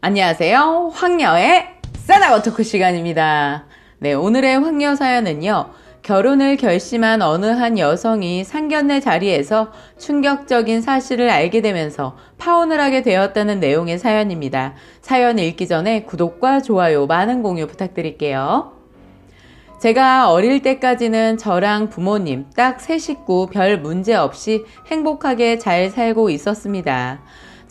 안녕하세요. 황녀의 싸다고 토크 시간입니다. 네, 오늘의 황녀 사연은요. 결혼을 결심한 어느 한 여성이 상견례 자리에서 충격적인 사실을 알게 되면서 파혼을 하게 되었다는 내용의 사연입니다. 사연 읽기 전에 구독과 좋아요, 많은 공유 부탁드릴게요. 제가 어릴 때까지는 저랑 부모님 딱 세 식구 별 문제 없이 행복하게 잘 살고 있었습니다.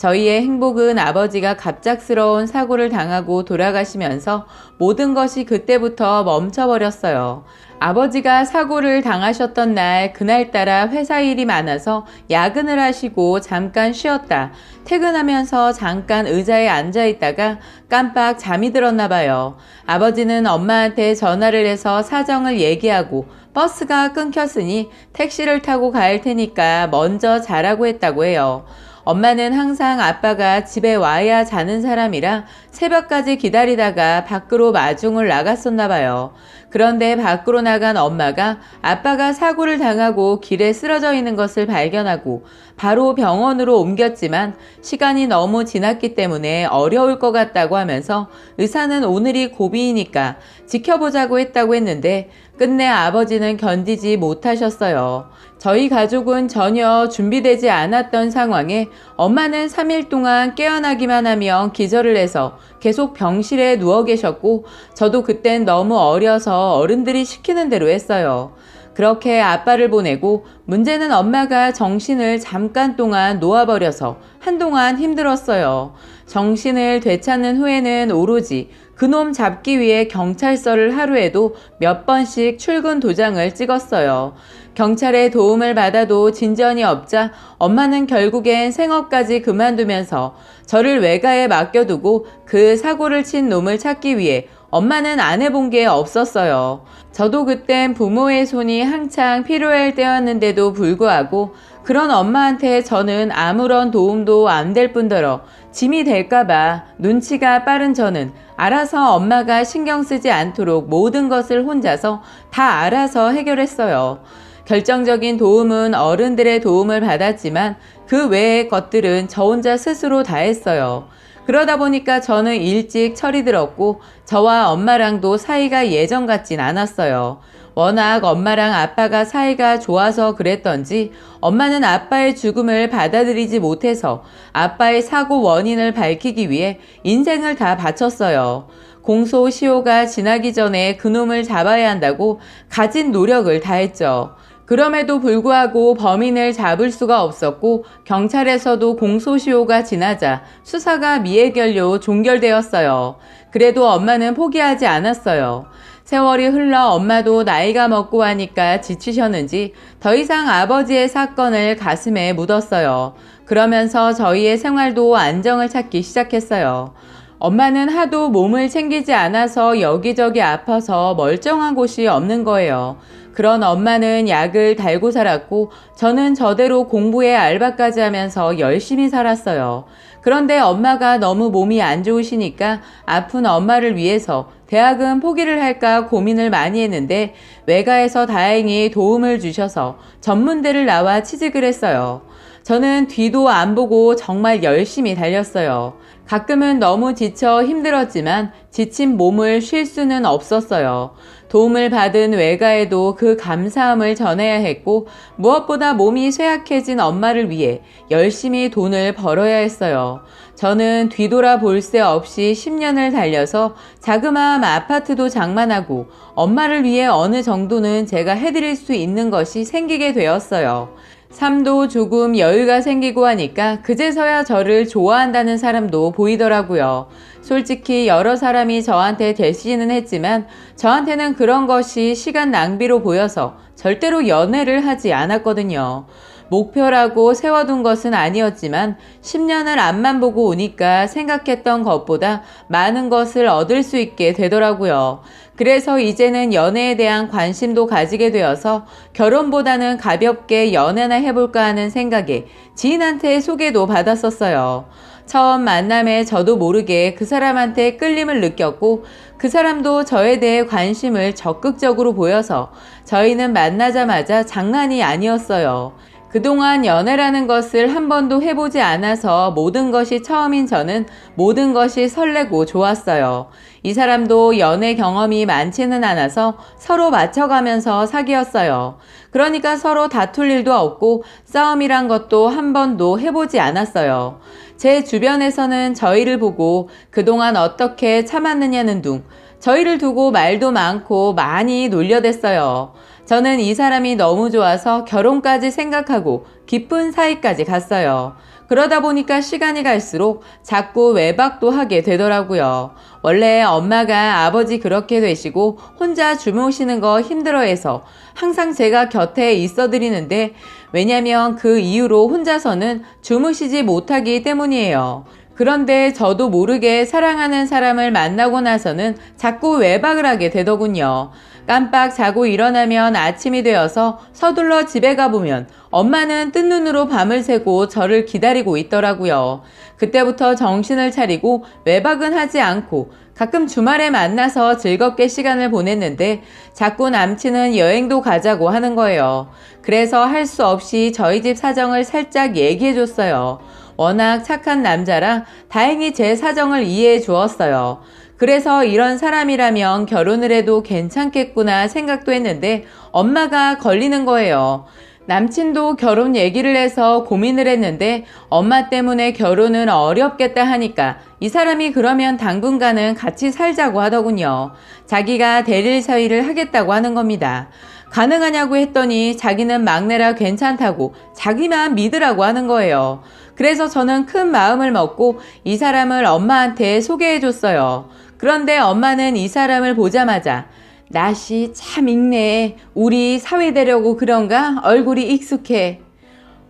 저희의 행복은 아버지가 갑작스러운 사고를 당하고 돌아가시면서 모든 것이 그때부터 멈춰버렸어요. 아버지가 사고를 당하셨던 날 그날따라 회사 일이 많아서 야근을 하시고 잠깐 쉬었다. 퇴근하면서 잠깐 의자에 앉아 있다가 깜빡 잠이 들었나 봐요. 아버지는 엄마한테 전화를 해서 사정을 얘기하고 버스가 끊겼으니 택시를 타고 갈 테니까 먼저 자라고 했다고 해요. 엄마는 항상 아빠가 집에 와야 자는 사람이라 새벽까지 기다리다가 밖으로 마중을 나갔었나 봐요. 그런데 밖으로 나간 엄마가 아빠가 사고를 당하고 길에 쓰러져 있는 것을 발견하고 바로 병원으로 옮겼지만 시간이 너무 지났기 때문에 어려울 것 같다고 하면서 의사는 오늘이 고비이니까 지켜보자고 했다고 했는데 끝내 아버지는 견디지 못하셨어요. 저희 가족은 전혀 준비되지 않았던 상황에 엄마는 3일 동안 깨어나기만 하면 기절을 해서 계속 병실에 누워 계셨고 저도 그땐 너무 어려서 어른들이 시키는 대로 했어요. 그렇게 아빠를 보내고 문제는 엄마가 정신을 잠깐 동안 놓아버려서 한동안 힘들었어요. 정신을 되찾는 후에는 오로지 그놈 잡기 위해 경찰서를 하루에도 몇 번씩 출근 도장을 찍었어요. 경찰의 도움을 받아도 진전이 없자 엄마는 결국엔 생업까지 그만두면서 저를 외가에 맡겨두고 그 사고를 친 놈을 찾기 위해 엄마는 안 해본 게 없었어요. 저도 그땐 부모의 손이 한창 필요할 때였는데도 불구하고 그런 엄마한테 저는 아무런 도움도 안 될 뿐더러 짐이 될까봐 눈치가 빠른 저는 알아서 엄마가 신경 쓰지 않도록 모든 것을 혼자서 다 알아서 해결했어요. 결정적인 도움은 어른들의 도움을 받았지만 그 외의 것들은 저 혼자 스스로 다 했어요. 그러다 보니까 저는 일찍 철이 들었고 저와 엄마랑도 사이가 예전 같진 않았어요. 워낙 엄마랑 아빠가 사이가 좋아서 그랬던지 엄마는 아빠의 죽음을 받아들이지 못해서 아빠의 사고 원인을 밝히기 위해 인생을 다 바쳤어요. 공소시효가 지나기 전에 그놈을 잡아야 한다고 가진 노력을 다했죠. 그럼에도 불구하고 범인을 잡을 수가 없었고 경찰에서도 공소시효가 지나자 수사가 미해결로 종결되었어요. 그래도 엄마는 포기하지 않았어요. 세월이 흘러 엄마도 나이가 먹고 하니까 지치셨는지 더 이상 아버지의 사건을 가슴에 묻었어요. 그러면서 저희의 생활도 안정을 찾기 시작했어요. 엄마는 하도 몸을 챙기지 않아서 여기저기 아파서 멀쩡한 곳이 없는 거예요. 그런 엄마는 약을 달고 살았고 저는 저대로 공부에 알바까지 하면서 열심히 살았어요. 그런데 엄마가 너무 몸이 안 좋으시니까 아픈 엄마를 위해서 대학은 포기를 할까 고민을 많이 했는데 외가에서 다행히 도움을 주셔서 전문대를 나와 취직을 했어요. 저는 뒤도 안 보고 정말 열심히 달렸어요. 가끔은 너무 지쳐 힘들었지만 지친 몸을 쉴 수는 없었어요. 도움을 받은 외가에도 그 감사함을 전해야 했고 무엇보다 몸이 쇠약해진 엄마를 위해 열심히 돈을 벌어야 했어요. 저는 뒤돌아볼 새 없이 10년을 달려서 자그마한 아파트도 장만하고 엄마를 위해 어느 정도는 제가 해드릴 수 있는 것이 생기게 되었어요. 삶도 조금 여유가 생기고 하니까 그제서야 저를 좋아한다는 사람도 보이더라고요. 솔직히 여러 사람이 저한테 대시는 했지만 저한테는 그런 것이 시간 낭비로 보여서 절대로 연애를 하지 않았거든요. 목표라고 세워둔 것은 아니었지만 10년을 앞만 보고 오니까 생각했던 것보다 많은 것을 얻을 수 있게 되더라고요. 그래서 이제는 연애에 대한 관심도 가지게 되어서 결혼보다는 가볍게 연애나 해볼까 하는 생각에 지인한테 소개도 받았었어요. 처음 만남에 저도 모르게 그 사람한테 끌림을 느꼈고 그 사람도 저에 대해 관심을 적극적으로 보여서 저희는 만나자마자 장난이 아니었어요. 그동안 연애라는 것을 한 번도 해보지 않아서 모든 것이 처음인 저는 모든 것이 설레고 좋았어요. 이 사람도 연애 경험이 많지는 않아서 서로 맞춰가면서 사귀었어요. 그러니까 서로 다툴 일도 없고 싸움이란 것도 한 번도 해보지 않았어요. 제 주변에서는 저희를 보고 그동안 어떻게 참았느냐는 둥, 저희를 두고 말도 많고 많이 놀려댔어요. 저는 이 사람이 너무 좋아서 결혼까지 생각하고 깊은 사이까지 갔어요. 그러다 보니까 시간이 갈수록 자꾸 외박도 하게 되더라고요. 원래 엄마가 아버지 그렇게 되시고 혼자 주무시는 거 힘들어해서 항상 제가 곁에 있어드리는데 왜냐면 그 이후로 혼자서는 주무시지 못하기 때문이에요. 그런데 저도 모르게 사랑하는 사람을 만나고 나서는 자꾸 외박을 하게 되더군요. 깜빡 자고 일어나면 아침이 되어서 서둘러 집에 가보면 엄마는 뜬 눈으로 밤을 새고 저를 기다리고 있더라고요. 그때부터 정신을 차리고 외박은 하지 않고 가끔 주말에 만나서 즐겁게 시간을 보냈는데 자꾸 남친은 여행도 가자고 하는 거예요. 그래서 할 수 없이 저희 집 사정을 살짝 얘기해 줬어요. 워낙 착한 남자라 다행히 제 사정을 이해해 주었어요. 그래서 이런 사람이라면 결혼을 해도 괜찮겠구나 생각도 했는데 엄마가 걸리는 거예요. 남친도 결혼 얘기를 해서 고민을 했는데 엄마 때문에 결혼은 어렵겠다 하니까 이 사람이 그러면 당분간은 같이 살자고 하더군요. 자기가 대릴 사위를 하겠다고 하는 겁니다. 가능하냐고 했더니 자기는 막내라 괜찮다고 자기만 믿으라고 하는 거예요. 그래서 저는 큰 마음을 먹고 이 사람을 엄마한테 소개해줬어요. 그런데 엄마는 이 사람을 보자마자 낯이 참 익네. 우리 사위 되려고 그런가? 얼굴이 익숙해.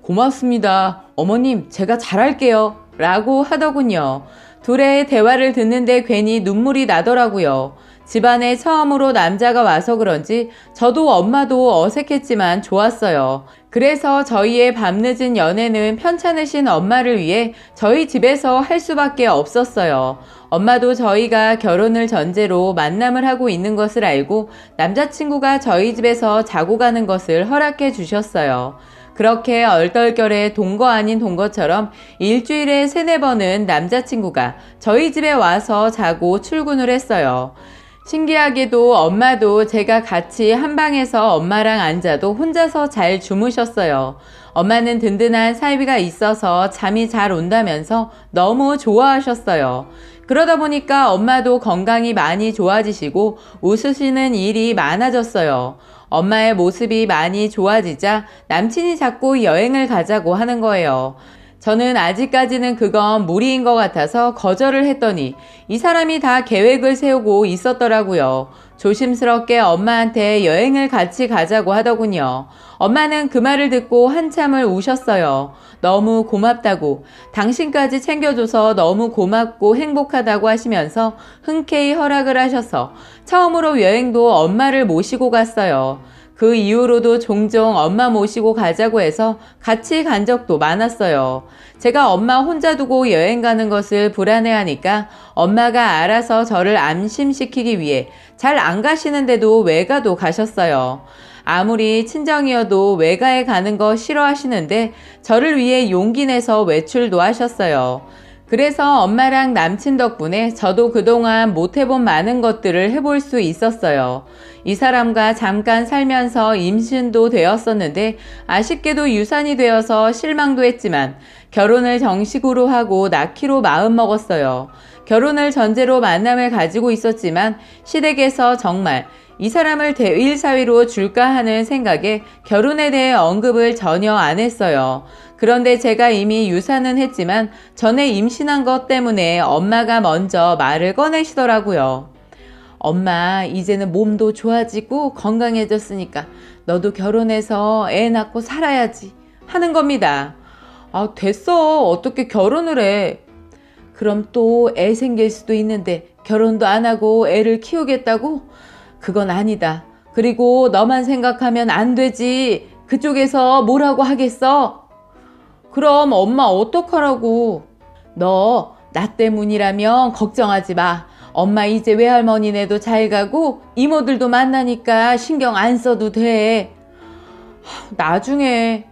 고맙습니다. 어머님, 제가 잘할게요. 라고 하더군요. 둘의 대화를 듣는데 괜히 눈물이 나더라고요. 집안에 처음으로 남자가 와서 그런지 저도 엄마도 어색했지만 좋았어요. 그래서 저희의 밤늦은 연애는 편찮으신 엄마를 위해 저희 집에서 할 수밖에 없었어요. 엄마도 저희가 결혼을 전제로 만남을 하고 있는 것을 알고 남자친구가 저희 집에서 자고 가는 것을 허락해 주셨어요. 그렇게 얼떨결에 동거 아닌 동거처럼 일주일에 3-4번은 남자친구가 저희 집에 와서 자고 출근을 했어요. 신기하게도 엄마도 제가 같이 한 방에서 엄마랑 앉아도 혼자서 잘 주무셨어요. 엄마는 든든한 사위가 있어서 잠이 잘 온다면서 너무 좋아하셨어요. 그러다 보니까 엄마도 건강이 많이 좋아지시고 웃으시는 일이 많아졌어요. 엄마의 모습이 많이 좋아지자 남친이 자꾸 여행을 가자고 하는 거예요. 저는 아직까지는 그건 무리인 것 같아서 거절을 했더니 이 사람이 다 계획을 세우고 있었더라고요. 조심스럽게 엄마한테 여행을 같이 가자고 하더군요. 엄마는 그 말을 듣고 한참을 우셨어요. 너무 고맙다고, 당신까지 챙겨줘서 너무 고맙고 행복하다고 하시면서 흔쾌히 허락을 하셔서 처음으로 여행도 엄마를 모시고 갔어요. 그 이후로도 종종 엄마 모시고 가자고 해서 같이 간 적도 많았어요. 제가 엄마 혼자 두고 여행 가는 것을 불안해하니까 엄마가 알아서 저를 안심시키기 위해 잘 안 가시는데도 외가도 가셨어요. 아무리 친정이어도 외가에 가는 거 싫어하시는데 저를 위해 용기 내서 외출도 하셨어요. 그래서 엄마랑 남친 덕분에 저도 그동안 못 해본 많은 것들을 해볼 수 있었어요. 이 사람과 잠깐 살면서 임신도 되었었는데 아쉽게도 유산이 되어서 실망도 했지만 결혼을 정식으로 하고 낳기로 마음먹었어요. 결혼을 전제로 만남을 가지고 있었지만 시댁에서 정말 이 사람을 대일 사위로 줄까 하는 생각에 결혼에 대해 언급을 전혀 안 했어요. 그런데 제가 이미 유산은 했지만 전에 임신한 것 때문에 엄마가 먼저 말을 꺼내시더라고요. 엄마, 이제는 몸도 좋아지고 건강해졌으니까 너도 결혼해서 애 낳고 살아야지 하는 겁니다. 아, 됐어. 어떻게 결혼을 해. 그럼 또 애 생길 수도 있는데 결혼도 안 하고 애를 키우겠다고? 그건 아니다. 그리고 너만 생각하면 안 되지. 그쪽에서 뭐라고 하겠어? 그럼 엄마 어떡하라고? 너 나 때문이라면 걱정하지 마. 엄마 이제 외할머니네도 잘 가고 이모들도 만나니까 신경 안 써도 돼. 나중에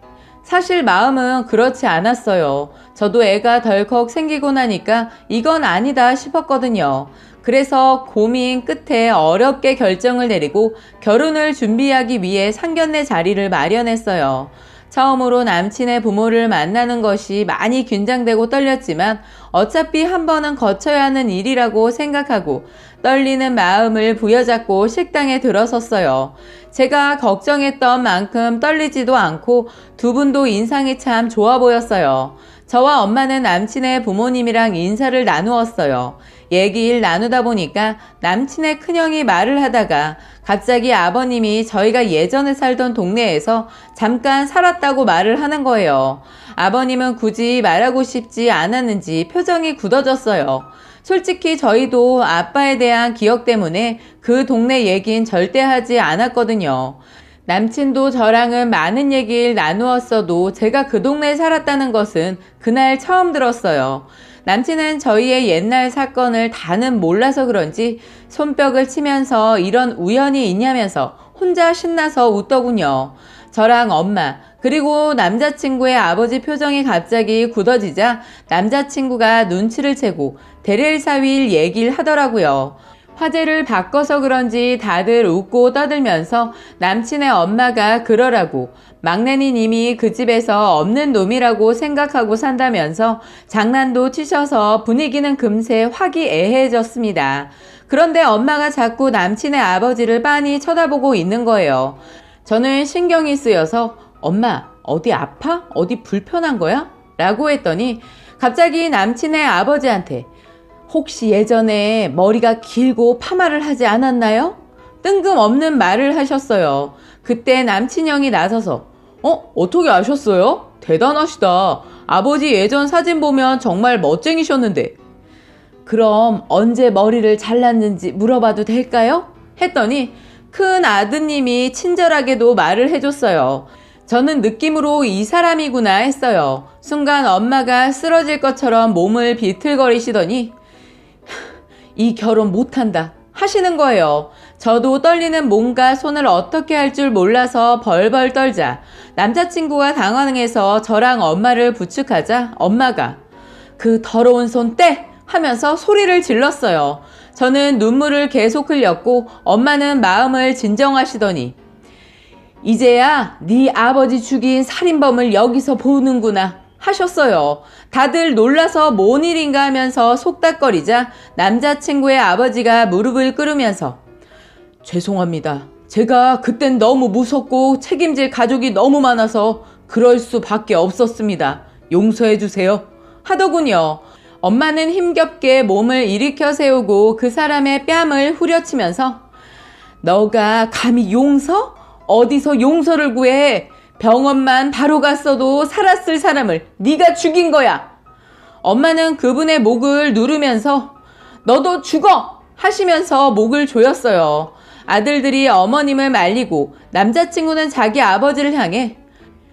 사실 마음은 그렇지 않았어요. 저도 애가 덜컥 생기고 나니까 이건 아니다 싶었거든요. 그래서 고민 끝에 어렵게 결정을 내리고 결혼을 준비하기 위해 상견례 자리를 마련했어요. 처음으로 남친의 부모를 만나는 것이 많이 긴장되고 떨렸지만 어차피 한 번은 거쳐야 하는 일이라고 생각하고 떨리는 마음을 부여잡고 식당에 들어섰어요. 제가 걱정했던 만큼 떨리지도 않고 두 분도 인상이 참 좋아 보였어요. 저와 엄마는 남친의 부모님이랑 인사를 나누었어요. 얘기를 나누다 보니까 남친의 큰형이 말을 하다가 갑자기 아버님이 저희가 예전에 살던 동네에서 잠깐 살았다고 말을 하는 거예요. 아버님은 굳이 말하고 싶지 않았는지 표정이 굳어졌어요. 솔직히 저희도 아빠에 대한 기억 때문에 그 동네 얘긴 절대 하지 않았거든요. 남친도 저랑은 많은 얘기를 나누었어도 제가 그 동네에 살았다는 것은 그날 처음 들었어요. 남친은 저희의 옛날 사건을 다는 몰라서 그런지 손뼉을 치면서 이런 우연이 있냐면서 혼자 신나서 웃더군요. 저랑 엄마 그리고 남자친구의 아버지 표정이 갑자기 굳어지자 남자친구가 눈치를 채고 대릴사위일 얘기를 하더라고요. 화제를 바꿔서 그런지 다들 웃고 떠들면서 남친의 엄마가 그러라고 막내는 이미 그 집에서 없는 놈이라고 생각하고 산다면서 장난도 치셔서 분위기는 금세 화기애애해졌습니다. 그런데 엄마가 자꾸 남친의 아버지를 빤히 쳐다보고 있는 거예요. 저는 신경이 쓰여서 엄마 어디 아파? 어디 불편한 거야? 라고 했더니 갑자기 남친의 아버지한테 혹시 예전에 머리가 길고 파마를 하지 않았나요? 뜬금없는 말을 하셨어요. 그때 남친형이 나서서 어떻게 아셨어요? 대단하시다. 아버지 예전 사진 보면 정말 멋쟁이셨는데. 그럼 언제 머리를 잘랐는지 물어봐도 될까요? 했더니 큰 아드님이 친절하게도 말을 해줬어요. 저는 느낌으로 이 사람이구나 했어요. 순간 엄마가 쓰러질 것처럼 몸을 비틀거리시더니 이 결혼 못한다 하시는 거예요. 저도 떨리는 몸과 손을 어떻게 할 줄 몰라서 벌벌 떨자 남자친구가 당황해서 저랑 엄마를 부축하자 엄마가 그 더러운 손 떼! 하면서 소리를 질렀어요. 저는 눈물을 계속 흘렸고 엄마는 마음을 진정하시더니 이제야 네 아버지 죽인 살인범을 여기서 보는구나 하셨어요. 다들 놀라서 뭔 일인가 하면서 속닥거리자 남자친구의 아버지가 무릎을 꿇으면서 죄송합니다. 제가 그땐 너무 무섭고 책임질 가족이 너무 많아서 그럴 수밖에 없었습니다. 용서해 주세요. 하더군요. 엄마는 힘겹게 몸을 일으켜 세우고 그 사람의 뺨을 후려치면서 너가 감히 용서? 어디서 용서를 구해? 병원만 바로 갔어도 살았을 사람을 네가 죽인 거야. 엄마는 그분의 목을 누르면서 너도 죽어! 하시면서 목을 조였어요. 아들들이 어머님을 말리고 남자친구는 자기 아버지를 향해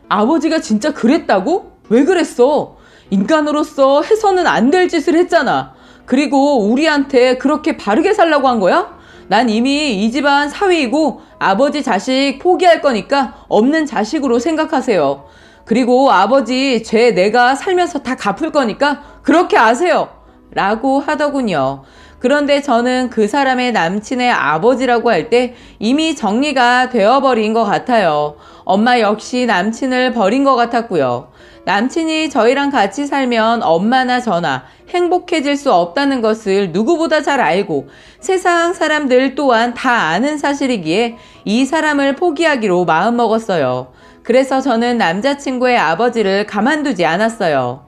아버지가 진짜 그랬다고? 왜 그랬어? 인간으로서 해서는 안 될 짓을 했잖아. 그리고 우리한테 그렇게 바르게 살라고 한 거야? 난 이미 이 집안 사위이고 아버지 자식 포기할 거니까 없는 자식으로 생각하세요. 그리고 아버지 죄 내가 살면서 다 갚을 거니까 그렇게 아세요. 라고 하더군요. 그런데 저는 그 사람의 남친의 아버지라고 할 때 이미 정리가 되어버린 것 같아요. 엄마 역시 남친을 버린 것 같았고요. 남친이 저희랑 같이 살면 엄마나 저나 행복해질 수 없다는 것을 누구보다 잘 알고 세상 사람들 또한 다 아는 사실이기에 이 사람을 포기하기로 마음먹었어요. 그래서 저는 남자친구의 아버지를 가만두지 않았어요.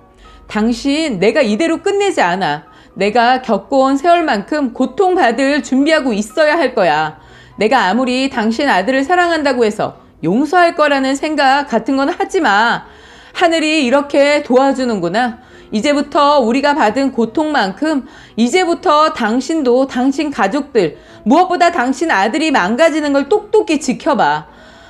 당신 내가 이대로 끝내지 않아. 내가 겪어온 세월만큼 고통받을 준비하고 있어야 할 거야. 내가 아무리 당신 아들을 사랑한다고 해서 용서할 거라는 생각 같은 건 하지 마. 하늘이 이렇게 도와주는구나. 이제부터 우리가 받은 고통만큼 이제부터 당신도 당신 가족들 무엇보다 당신 아들이 망가지는 걸 똑똑히 지켜봐.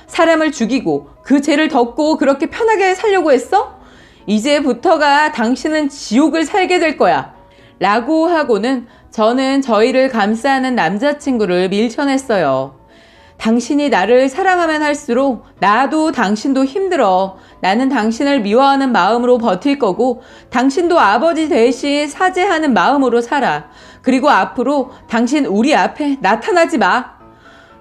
사람을 죽이고 그 죄를 덮고 그렇게 편하게 살려고 했어? 이제부터가 당신은 지옥을 살게 될 거야. 라고 하고는 저는 저희를 감싸는 남자친구를 밀쳐냈어요. 당신이 나를 사랑하면 할수록 나도 당신도 힘들어. 나는 당신을 미워하는 마음으로 버틸 거고 당신도 아버지 대신 사죄하는 마음으로 살아. 그리고 앞으로 당신 우리 앞에 나타나지 마.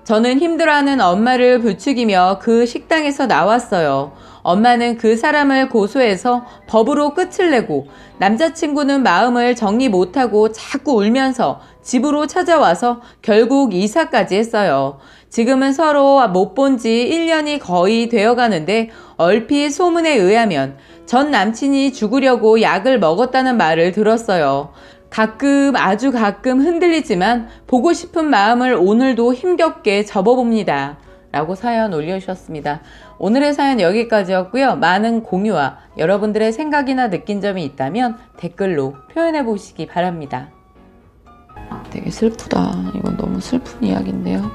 저는 힘들어하는 엄마를 부추기며 그 식당에서 나왔어요. 엄마는 그 사람을 고소해서 법으로 끝을 내고 남자친구는 마음을 정리 못하고 자꾸 울면서 집으로 찾아와서 결국 이사까지 했어요. 지금은 서로 못 본 지 1년이 거의 되어 가는데 얼핏 소문에 의하면 전 남친이 죽으려고 약을 먹었다는 말을 들었어요. 가끔 아주 가끔 흔들리지만 보고 싶은 마음을 오늘도 힘겹게 접어봅니다. 라고 사연 올려주셨습니다. 오늘의 사연 여기까지였고요. 많은 공유와 여러분들의 생각이나 느낀 점이 있다면 댓글로 표현해 보시기 바랍니다. 되게 슬프다. 이건 너무 슬픈 이야기인데요.